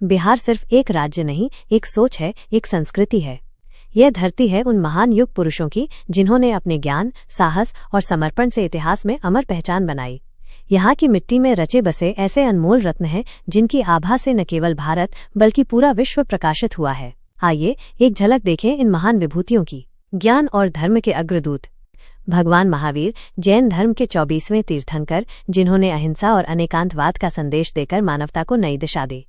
बिहार सिर्फ एक राज्य नहीं, एक सोच है, एक संस्कृति है। यह धरती है उन महान युग पुरुषों की जिन्होंने अपने ज्ञान, साहस और समर्पण से इतिहास में अमर पहचान बनाई। यहाँ की मिट्टी में रचे बसे ऐसे अनमोल रत्न हैं जिनकी आभा से न केवल भारत बल्कि पूरा विश्व प्रकाशित हुआ है। आइए एक झलक देखें इन महान विभूतियों की। ज्ञान और धर्म के अग्रदूत भगवान महावीर, जैन धर्म के 24वें तीर्थंकर, जिन्होंने अहिंसा और अनेकांतवाद का संदेश देकर मानवता को नई दिशा दी।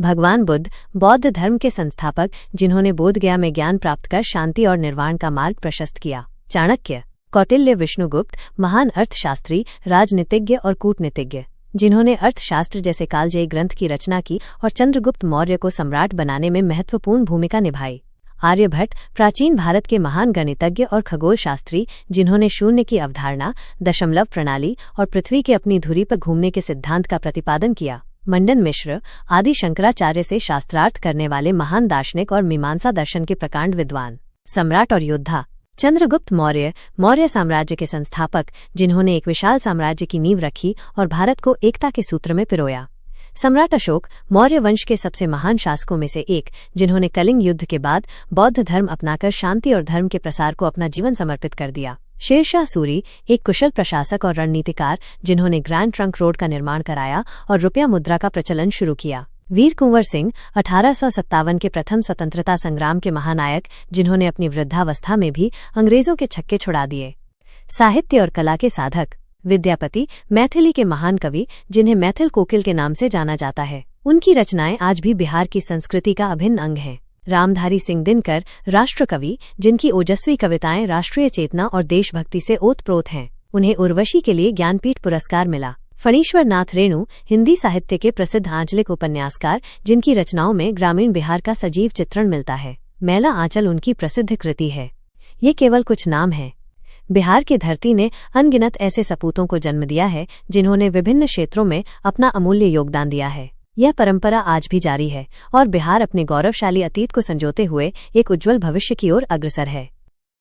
भगवान बुद्ध, बौद्ध धर्म के संस्थापक, जिन्होंने बोधगया में ज्ञान प्राप्त कर शांति और निर्वाण का मार्ग प्रशस्त किया। चाणक्य, कौटिल्य, विष्णुगुप्त, महान अर्थशास्त्री, राजनीतिज्ञ और कूटनीतिज्ञ, जिन्होंने अर्थशास्त्र जैसे कालजयी ग्रंथ की रचना की और चंद्रगुप्त मौर्य को सम्राट बनाने में महत्वपूर्ण भूमिका निभाई। आर्यभट्ट, प्राचीन भारत के महान गणितज्ञ और खगोल शास्त्री, जिन्होंने शून्य की अवधारणा, दशमलव प्रणाली और पृथ्वी के अपनी धुरी पर घूमने के सिद्धांत का प्रतिपादन किया। मंडन मिश्र, आदि शंकराचार्य से शास्त्रार्थ करने वाले महान दार्शनिक और मीमांसा दर्शन के प्रकांड विद्वान। सम्राट और योद्धा चंद्रगुप्त मौर्य, मौर्य साम्राज्य के संस्थापक, जिन्होंने एक विशाल साम्राज्य की नींव रखी और भारत को एकता के सूत्र में पिरोया। सम्राट अशोक, मौर्य वंश के सबसे महान शासकों में से एक, जिन्होंने कलिंग युद्ध के बाद बौद्ध धर्म अपनाकर शांति और धर्म के प्रसार को अपना जीवन समर्पित कर दिया। शेरशाह सूरी, एक कुशल प्रशासक और रणनीतिकार, जिन्होंने ग्रैंड ट्रंक रोड का निर्माण कराया और रुपया मुद्रा का प्रचलन शुरू किया। वीर कुंवर सिंह, 1857 के प्रथम स्वतंत्रता संग्राम के महानायक, जिन्होंने अपनी वृद्धावस्था में भी अंग्रेजों के छक्के छुड़ा दिए। साहित्य और कला के साधक विद्यापति, मैथिली के महान कवि, जिन्हें मैथिल कोकिल के नाम से जाना जाता है। उनकी रचनाएं आज भी बिहार की संस्कृति का अभिन्न अंग हैं। रामधारी सिंह दिनकर, राष्ट्रकवि, जिनकी ओजस्वी कविताएं राष्ट्रीय चेतना और देशभक्ति से ओतप्रोत हैं। उन्हें उर्वशी के लिए ज्ञानपीठ पुरस्कार मिला। फणीश्वर नाथ रेणु, हिंदी साहित्य के प्रसिद्ध आंचलिक उपन्यासकार, जिनकी रचनाओं में ग्रामीण बिहार का सजीव चित्रण मिलता है। मैला आंचल उनकी प्रसिद्ध कृति है। ये केवल कुछ नाम हैं। बिहार की धरती ने अनगिनत ऐसे सपूतों को जन्म दिया है जिन्होंने विभिन्न क्षेत्रों में अपना अमूल्य योगदान दिया है। यह परंपरा आज भी जारी है और बिहार अपने गौरवशाली अतीत को संजोते हुए एक उज्जवल भविष्य की ओर अग्रसर है।